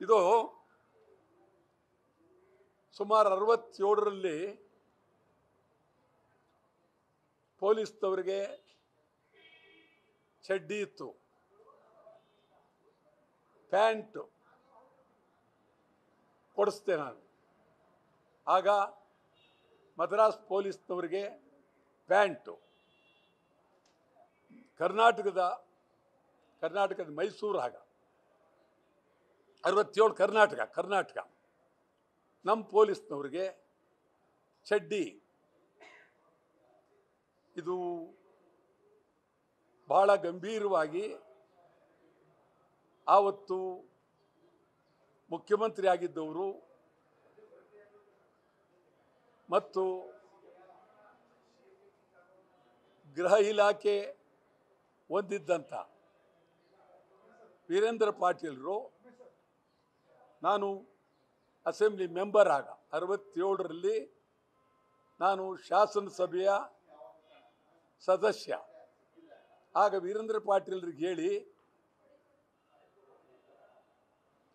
ಇದು ಸುಮಾರು 67ರಲ್ಲಿ ಪೊಲೀಸ್ನವರಿಗೆ ಚಡ್ಡಿ ಇತ್ತು, ಪ್ಯಾಂಟ್ ಕೊಡಿಸ್ದೆ ನಾನು. ಆಗ ಮದ್ರಾಸ್ ಪೊಲೀಸ್ನವರಿಗೆ ಪ್ಯಾಂಟು, ಕರ್ನಾಟಕದ ಮೈಸೂರು, ಆಗ 67 ಕರ್ನಾಟಕ ನಮ್ಮ ಪೊಲೀಸ್ನವ್ರಿಗೆ ಚಡ್ಡಿ. ಇದು ಬಹಳ ಗಂಭೀರವಾಗಿ ಆವತ್ತು ಮುಖ್ಯಮಂತ್ರಿ ಆಗಿದ್ದವರು ಮತ್ತು ಗೃಹ ಇಲಾಖೆ ಹೊಂದಿದ್ದಂಥ ವೀರೇಂದ್ರ ಪಾಟೀಲರು, ನಾನು ಅಸೆಂಬ್ಲಿ ಮೆಂಬರ್ ಆಗ 67ರಲ್ಲಿ ನಾನು ಶಾಸನಸಭೆಯ ಸದಸ್ಯ. ಆಗ ವೀರೇಂದ್ರ ಪಾಟೀಲರಿಗೆ ಹೇಳಿ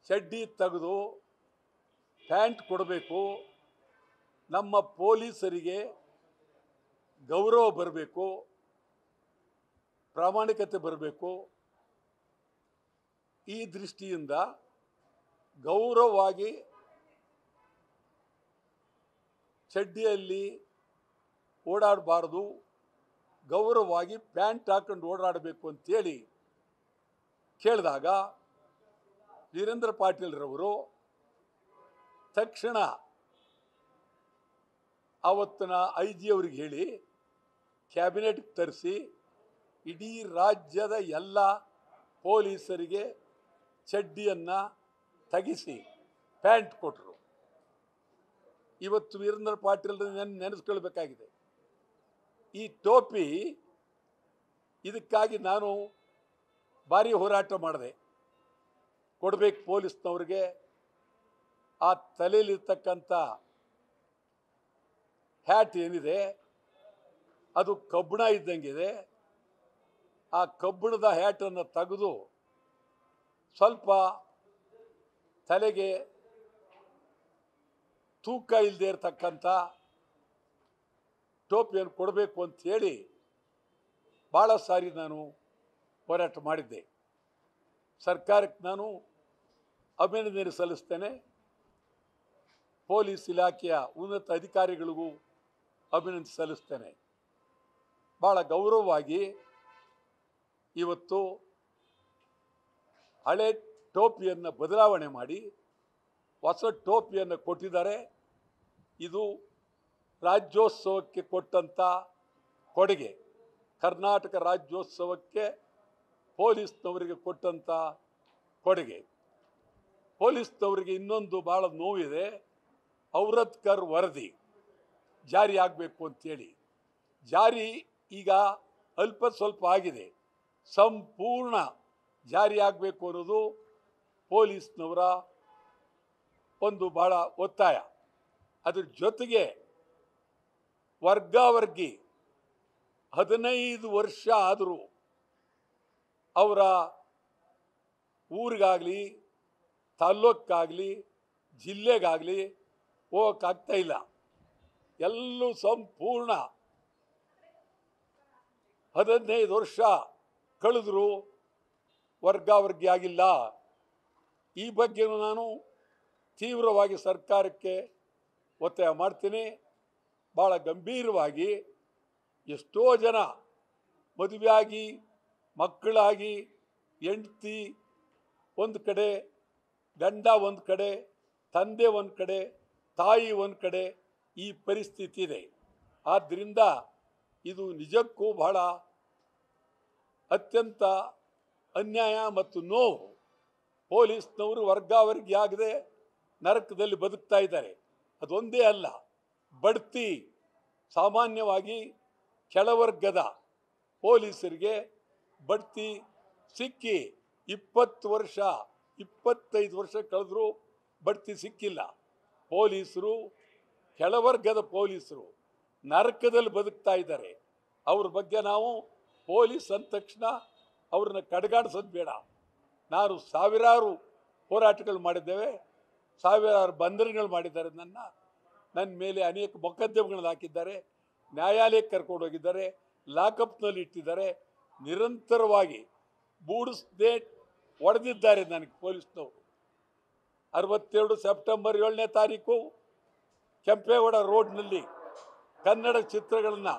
ಚಡ್ಡಿ ತೆಗೆದು ಪ್ಯಾಂಟ್ ಕೊಡಬೇಕು, ನಮ್ಮ ಪೊಲೀಸರಿಗೆ ಗೌರವ ಬರಬೇಕು, ಪ್ರಾಮಾಣಿಕತೆ ಬರಬೇಕು. ಈ ದೃಷ್ಟಿಯಿಂದ ಗೌರವವಾಗಿ ಚಡ್ಡಿಯಲ್ಲಿ ಓಡಾಡಬಾರ್ದು, ಗೌರವವಾಗಿ ಪ್ಯಾಂಟ್ ಹಾಕೊಂಡು ಓಡಾಡಬೇಕು ಅಂತೇಳಿ ಕೇಳಿದಾಗ ವೀರೇಂದ್ರ ಪಾಟೀಲ್ರವರು ತಕ್ಷಣ ಆವತ್ತಿನ IG ಅವ್ರಿಗೆ ಹೇಳಿ ಕ್ಯಾಬಿನೆಟ್ಗೆ ತರಿಸಿ ಇಡೀ ರಾಜ್ಯದ ಎಲ್ಲ ಪೊಲೀಸರಿಗೆ ಚಡ್ಡಿಯನ್ನು ತೆಗಿಸಿ ಪ್ಯಾಂಟ್ ಕೊಟ್ಟರು. ಇವತ್ತು ವೀರೇಂದ್ರ ಪಾಟೀಲ್ ನೆನೆಸ್ಕೊಳ್ಬೇಕಾಗಿದೆ. ಈ ಟೋಪಿ, ಇದಕ್ಕಾಗಿ ನಾನು ಭಾರಿ ಹೋರಾಟ ಮಾಡಿದೆ. ಕೊಡಬೇಕು ಪೊಲೀಸ್ನವ್ರಿಗೆ. ಆ ತಲೆಯಲ್ಲಿರ್ತಕ್ಕಂಥ ಹ್ಯಾಟ್ ಏನಿದೆ ಅದು ಕಬ್ಬಣ ಇದ್ದಂಗಿದೆ. ಆ ಕಬ್ಬಣದ ಹ್ಯಾಟನ್ನು ತೆಗೆದು ಸ್ವಲ್ಪ ತಲೆಗೆ ತೂಕ ಇಲ್ಲದೆ ಇರತಕ್ಕಂಥ ಟೋಪಿಯನ್ನು ಕೊಡಬೇಕು ಅಂಥೇಳಿ ಭಾಳ ಸಾರಿ ನಾನು ಹೋರಾಟ ಮಾಡಿದ್ದೆ. ಸರ್ಕಾರಕ್ಕೆ ನಾನು ಅಭಿನಂದನೆ ಸಲ್ಲಿಸ್ತೇನೆ. ಪೊಲೀಸ್ ಇಲಾಖೆಯ ಉನ್ನತ ಅಧಿಕಾರಿಗಳಿಗೂ ಅಭಿನಂದನೆ ಸಲ್ಲಿಸ್ತೇನೆ. ಭಾಳ ಗೌರವವಾಗಿ ಇವತ್ತು ಹಳೆ ಟೋಪಿಯನ್ನು ಬದಲಾವಣೆ ಮಾಡಿ ಹೊಸ ಟೋಪಿಯನ್ನು ಕೊಟ್ಟಿದ್ದಾರೆ. ಇದು ರಾಜ್ಯೋತ್ಸವಕ್ಕೆ ಕೊಟ್ಟಂಥ ಕೊಡುಗೆ, ಕರ್ನಾಟಕ ರಾಜ್ಯೋತ್ಸವಕ್ಕೆ ಪೊಲೀಸ್ನವರಿಗೆ ಕೊಟ್ಟಂಥ ಕೊಡುಗೆ. ಪೊಲೀಸ್ನವರಿಗೆ ಇನ್ನೊಂದು ಭಾಳ ನೋವಿದೆ. ಔರತ್ಕರ್ ವರದಿ ಜಾರಿ ಆಗಬೇಕು ಅಂಥೇಳಿ. ಜಾರಿ ಈಗ ಅಲ್ಪ ಸ್ವಲ್ಪ ಆಗಿದೆ, ಸಂಪೂರ್ಣ ಜಾರಿ ಆಗಬೇಕು ಅನ್ನೋದು ಪೊಲೀಸ್ನವರ ಒಂದು ಭಾಳ ಒತ್ತಾಯ. ಅದ್ರ ಜೊತೆಗೆ ವರ್ಗಾವರ್ಗಿ 15 ವರ್ಷ ಆದರೂ ಅವರ ಊರಿಗಾಗಲಿ ತಾಲ್ಲೂಕಾಗಲಿ ಜಿಲ್ಲೆಗಾಗಲಿ ಹೋಗೋಕ್ಕಾಗ್ತಾ ಇಲ್ಲ. ಎಲ್ಲೂ ಸಂಪೂರ್ಣ 15 ವರ್ಷ ಕಳೆದರೂ ವರ್ಗಾವರ್ಗಿ ಆಗಿಲ್ಲ. ಈ ಬಗ್ಗೆನೂ ನಾನು ತೀವ್ರವಾಗಿ ಸರ್ಕಾರಕ್ಕೆ ಒತ್ತಾಯ ಮಾಡ್ತೀನಿ. ಭಾಳ ಗಂಭೀರವಾಗಿ ಎಷ್ಟೋ ಜನ ಮದುವೆಯಾಗಿ ಮಕ್ಕಳಾಗಿ ಹೆಂಡತಿ ಒಂದು ಕಡೆ, ಗಂಡ ಒಂದು ಕಡೆ, ತಂದೆ ಒಂದು ಕಡೆ, ತಾಯಿ ಒಂದು ಕಡೆ, ಈ ಪರಿಸ್ಥಿತಿ ಇದೆ. ಆದ್ದರಿಂದ ಇದು ನಿಜಕ್ಕೂ ಬಹಳ ಅತ್ಯಂತ ಅನ್ಯಾಯ ಮತ್ತು ನೋವು. ಪೊಲೀಸ್ನವರು ವರ್ಗಾವರ್ಗಿ ಆಗದೆ ನರಕದಲ್ಲಿ ಬದುಕ್ತಾ ಇದ್ದಾರೆ. ಅದೊಂದೇ ಅಲ್ಲ, ಬಡ್ತಿ ಸಾಮಾನ್ಯವಾಗಿ ಕೆಳವರ್ಗದ ಪೊಲೀಸರಿಗೆ ಬಡ್ತಿ ಸಿಕ್ಕಿ 20 ವರ್ಷ 25 ವರ್ಷ ಕಳೆದರೂ ಬಡ್ತಿ ಸಿಕ್ಕಿಲ್ಲ. ಪೊಲೀಸರು, ಕೆಳವರ್ಗದ ಪೊಲೀಸರು ನರಕದಲ್ಲಿ ಬದುಕ್ತಾ ಇದ್ದಾರೆ. ಅವ್ರ ಬಗ್ಗೆ ನಾವು ಪೊಲೀಸ್ ಅಂದ ತಕ್ಷಣ ಅವ್ರನ್ನ ಕಡೆಗಾಡಿಸೋದು ಬೇಡ. ನಾನು ಸಾವಿರಾರು ಹೋರಾಟಗಳು ಮಾಡಿದ್ದೇವೆ, ಸಾವಿರಾರು ಬಂಧನಗಳು ಮಾಡಿದ್ದಾರೆ. ನನ್ನ ಮೇಲೆ ಅನೇಕ ಮೊಕದ್ದಮೆಗಳನ್ನು ಹಾಕಿದ್ದಾರೆ, ನ್ಯಾಯಾಲಯಕ್ಕೆ ಕರ್ಕೊಂಡು ಹೋಗಿದ್ದಾರೆ, ಲಾಕಪ್ನಲ್ಲಿ ಇಟ್ಟಿದ್ದಾರೆ. ನಿರಂತರವಾಗಿ ಬೂಡಿಸದೆ ಹೊಡೆದಿದ್ದಾರೆ ನನಗೆ ಪೊಲೀಸ್ನವರು. 62 ಸೆಪ್ಟೆಂಬರ್ 7ನೇ ತಾರೀಕು ಕೆಂಪೇಗೌಡ ರೋಡ್ನಲ್ಲಿ ಕನ್ನಡ ಚಿತ್ರಗಳನ್ನು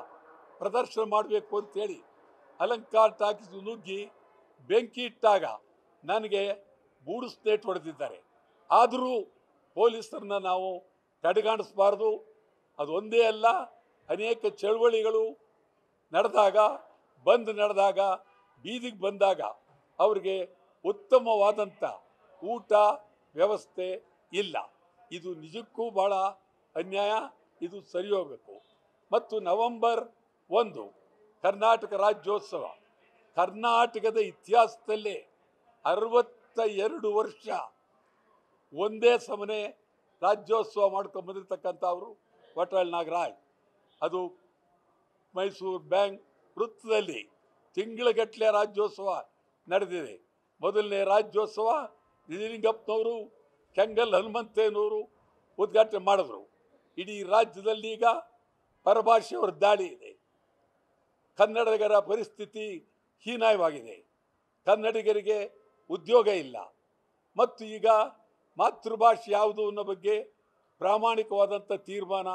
ಪ್ರದರ್ಶನ ಮಾಡಬೇಕು ಅಂತೇಳಿ ಅಲಂಕಾರ ಟಾಕೀಸ್ ನುಗ್ಗಿ ಬೆಂಕಿ ಇಟ್ಟಾಗ ನನಗೆ ಬೂಡಿಸ್ನೇಟ್ ಹೊಡೆದಿದ್ದಾರೆ. ಆದರೂ ಪೊಲೀಸರನ್ನ ನಾವು ಕಡೆಗಾಣಿಸಬಾರ್ದು. ಅದು ಒಂದೇ ಅಲ್ಲ, ಅನೇಕ ಚಳವಳಿಗಳು ನಡೆದಾಗ, ನಡೆದಾಗ, ಬೀದಿಗೆ ಬಂದಾಗ ಅವರಿಗೆ ಉತ್ತಮವಾದಂಥ ಊಟ ವ್ಯವಸ್ಥೆ ಇಲ್ಲ. ಇದು ನಿಜಕ್ಕೂ ಭಾಳ ಅನ್ಯಾಯ. ಇದು ಸರಿ ಹೋಗಬೇಕು. ಮತ್ತು ನವೆಂಬರ್ 1 ಕರ್ನಾಟಕ ರಾಜ್ಯೋತ್ಸವ. ಕರ್ನಾಟಕದ ಇತಿಹಾಸದಲ್ಲೇ 62 ವರ್ಷ ಒಂದೇ ಸಮನೆ ರಾಜ್ಯೋತ್ಸವ ಮಾಡ್ಕೊಂಡ್ಬಂದಿರ್ತಕ್ಕಂಥವರು ವಟಾಳ್ ನಾಗರಾಜ್. ಅದು ಮೈಸೂರು ಬ್ಯಾಂಕ್ ವೃತ್ತದಲ್ಲಿ ತಿಂಗಳಗಟ್ಟಲೆ ರಾಜ್ಯೋತ್ಸವ ನಡೆದಿದೆ. ಮೊದಲನೇ ರಾಜ್ಯೋತ್ಸವ ನಿಜಲಿಂಗಪ್ಪನವರು, ಕೆಂಗಲ್ ಹನುಮಂತಯ್ಯನವರು ಉದ್ಘಾಟನೆ ಮಾಡಿದ್ರು. ಇಡೀ ರಾಜ್ಯದಲ್ಲಿ ಈಗ ಪರಭಾಷೆಯವರ ದಾಳಿ ಇದೆ. ಕನ್ನಡಿಗರ ಪರಿಸ್ಥಿತಿ ಹೀನಾಯವಾಗಿದೆ. ಕನ್ನಡಿಗರಿಗೆ ಉದ್ಯೋಗ ಇಲ್ಲ. ಮತ್ತು ಈಗ ಮಾತೃಭಾಷೆ ಯಾವುದು ಅನ್ನೋ ಬಗ್ಗೆ ಪ್ರಾಮಾಣಿಕವಾದಂಥ ತೀರ್ಮಾನ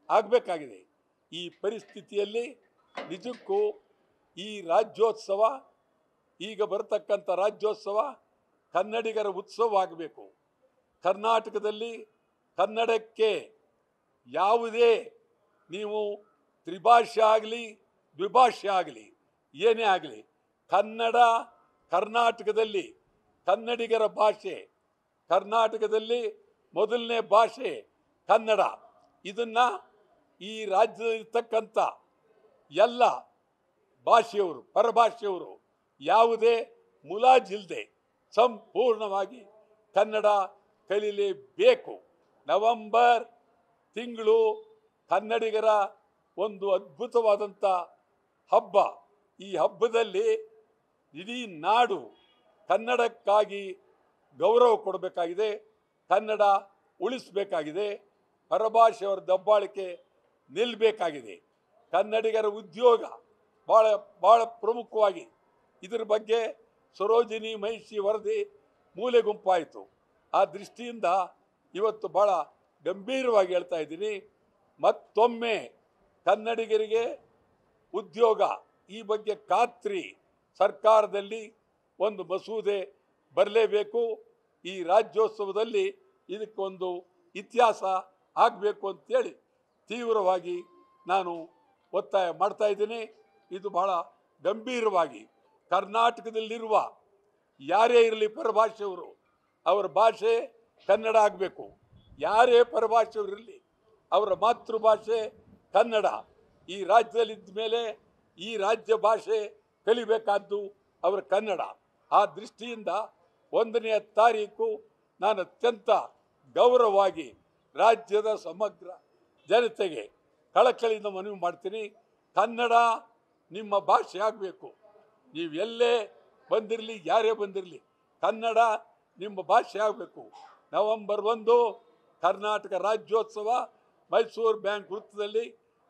ಆಗಬೇಕಾಗಿದೆ. ಈ ಪರಿಸ್ಥಿತಿಯಲ್ಲಿ ನಿಜಕ್ಕೂ ಈ ರಾಜ್ಯೋತ್ಸವ, ಈಗ ಬರತಕ್ಕಂಥ ರಾಜ್ಯೋತ್ಸವ ಕನ್ನಡಿಗರ ಉತ್ಸವ ಆಗಬೇಕು. ಕರ್ನಾಟಕದಲ್ಲಿ ಕನ್ನಡಕ್ಕೆ ಯಾವುದೇ ನೀವು ತ್ರಿಭಾಷೆ ಆಗಲಿ ದ್ವಿಭಾಷೆ ಆಗಲಿ ಏನೇ ಆಗಲಿ, ಕನ್ನಡ ಕರ್ನಾಟಕದಲ್ಲಿ ಕನ್ನಡಿಗರ ಭಾಷೆ. ಕರ್ನಾಟಕದಲ್ಲಿ ಮೊದಲನೇ ಭಾಷೆ ಕನ್ನಡ. ಇದನ್ನು ಈ ರಾಜ್ಯದಲ್ಲಿರ್ತಕ್ಕಂಥ ಎಲ್ಲ ಭಾಷೆಯವರು, ಪರಭಾಷೆಯವರು ಯಾವುದೇ ಮುಲಾಜಿಲ್ಲದೆ ಸಂಪೂರ್ಣವಾಗಿ ಕನ್ನಡ ಕಲೀಲೇಬೇಕು. ನವೆಂಬರ್ ತಿಂಗಳು ಕನ್ನಡಿಗರ ಒಂದು ಅದ್ಭುತವಾದಂಥ ಹಬ್ಬ. ಈ ಹಬ್ಬದಲ್ಲಿ ಇಡೀ ನಾಡು ಕನ್ನಡಕ್ಕಾಗಿ ಗೌರವ ಕೊಡಬೇಕಾಗಿದೆ, ಕನ್ನಡ ಉಳಿಸಬೇಕಾಗಿದೆ, ಪರಭಾಷೆಯವರ ದಬ್ಬಾಳಿಕೆ ನಿಲ್ಲಬೇಕಾಗಿದೆ. ಕನ್ನಡಿಗರ ಉದ್ಯೋಗ ಭಾಳ ಭಾಳ ಪ್ರಮುಖವಾಗಿ ಇದರ ಬಗ್ಗೆ ಸರೋಜಿನಿ ಮಹಿಷಿ ವರದಿ ಮೂಲೆ ಗುಂಪಾಯಿತು. ಆ ದೃಷ್ಟಿಯಿಂದ ಇವತ್ತು ಭಾಳ ಗಂಭೀರವಾಗಿ ಹೇಳ್ತಾ ಇದ್ದೀನಿ. ಮತ್ತೊಮ್ಮೆ ಕನ್ನಡಿಗರಿಗೆ ಉದ್ಯೋಗ ಈ ಬಗ್ಗೆ ಖಾತ್ರಿ ಸರ್ಕಾರದಲ್ಲಿ ಒಂದು ಮಸೂದೆ ಬರಲೇಬೇಕು. ಈ ರಾಜ್ಯೋತ್ಸವದಲ್ಲಿ ಇದಕ್ಕೊಂದು ಇತಿಹಾಸ ಆಗಬೇಕು ಅಂತೇಳಿ ತೀವ್ರವಾಗಿ ನಾನು ಒತ್ತಾಯ ಮಾಡ್ತಾ ಇದ್ದೀನಿ. ಇದು ಬಹಳ ಗಂಭೀರವಾಗಿ ಕರ್ನಾಟಕದಲ್ಲಿರುವ ಯಾರೇ ಇರಲಿ ಪರಭಾಷೆಯವರು, ಅವರ ಭಾಷೆ ಕನ್ನಡ ಆಗಬೇಕು. ಯಾರೇ ಪರಭಾಷೆಯವರು ಇರಲಿ, ಅವರ ಮಾತೃಭಾಷೆ ಕನ್ನಡ. ಈ ರಾಜ್ಯದಲ್ಲಿದ್ದ ಮೇಲೆ ಈ ರಾಜ್ಯ ಭಾಷೆ ಕಲಿಬೇಕಾದ್ದು ಅವರ ಕನ್ನಡ. ಆ ದೃಷ್ಟಿಯಿಂದ 1ನೇ ತಾರೀಕು ನಾನು ಅತ್ಯಂತ ಗೌರವವಾಗಿ ರಾಜ್ಯದ ಸಮಗ್ರ ಜನತೆಗೆ ಕಳಕಳಿಯಿಂದ ಮನವಿ ಮಾಡ್ತೀನಿ. ಕನ್ನಡ ನಿಮ್ಮ ಭಾಷೆ ಆಗಬೇಕು. ನೀವು ಎಲ್ಲೇ ಬಂದಿರಲಿ, ಯಾರೇ ಬಂದಿರಲಿ, ಕನ್ನಡ ನಿಮ್ಮ ಭಾಷೆ ಆಗಬೇಕು. ನವೆಂಬರ್ 1 ಕರ್ನಾಟಕ ರಾಜ್ಯೋತ್ಸವ ಮೈಸೂರು ಬ್ಯಾಂಕ್ ವೃತ್ತದಲ್ಲಿ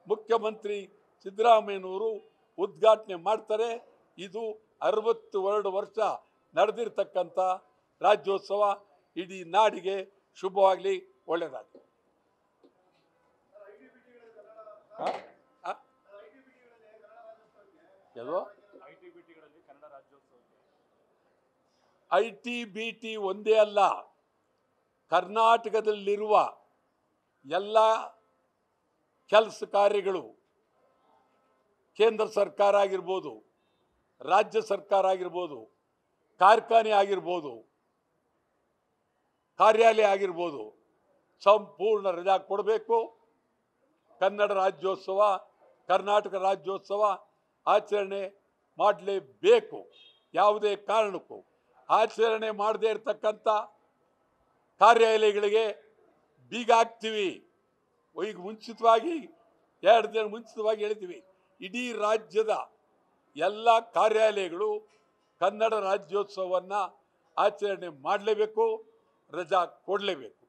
ಮುಖ್ಯಮಂತ್ರಿ ಸಿದ್ದರಾಮಯ್ಯನವರು ಉದ್ಘಾಟನೆ ಮಾಡ್ತಾರೆ. ಇದು 62 ವರ್ಷ ನಡೆದಿರ್ತಕ್ಕಂಥ ರಾಜ್ಯೋತ್ಸವ. ಇಡೀ ನಾಡಿಗೆ ಶುಭವಾಗಲಿ, ಒಳ್ಳೆಯದಾಗಲಿ. ITBT ಒಂದೇ ಅಲ್ಲ, ಕರ್ನಾಟಕದಲ್ಲಿರುವ ಎಲ್ಲ ಕೆಲಸ ಕಾರ್ಯಗಳು, ಕೇಂದ್ರ ಸರ್ಕಾರ ಆಗಿರ್ಬೋದು, ರಾಜ್ಯ ಸರ್ಕಾರ ಆಗಿರ್ಬೋದು, ಕಾರ್ಖಾನೆ ಆಗಿರ್ಬೋದು, ಕಾರ್ಯಾಲಯ ಆಗಿರ್ಬೋದು, ಸಂಪೂರ್ಣ ರಜಾ ಕೊಡಬೇಕು. ಕನ್ನಡ ರಾಜ್ಯೋತ್ಸವ, ಕರ್ನಾಟಕ ರಾಜ್ಯೋತ್ಸವ ಆಚರಣೆ ಮಾಡಲೇಬೇಕು. ಯಾವುದೇ ಕಾರಣಕ್ಕೂ ಆಚರಣೆ ಮಾಡದೇ ಇರತಕ್ಕಂಥ ಕಾರ್ಯಾಲಯಗಳಿಗೆ ಬೀಗ ಹಾಕ್ತೀವಿ. ಈಗ ಮುಂಚಿತವಾಗಿ 2 ದಿನ ಮುಂಚಿತವಾಗಿ ಹೇಳ್ತೀವಿ, ಇಡೀ ರಾಜ್ಯದ ಎಲ್ಲ ಕಾರ್ಯಾಲಯಗಳು ಕನ್ನಡ ರಾಜ್ಯೋತ್ಸವವನ್ನು ಆಚರಣೆ ಮಾಡಲೇಬೇಕು. ರಜಾ ಕೊಡಲೇಬೇಕು.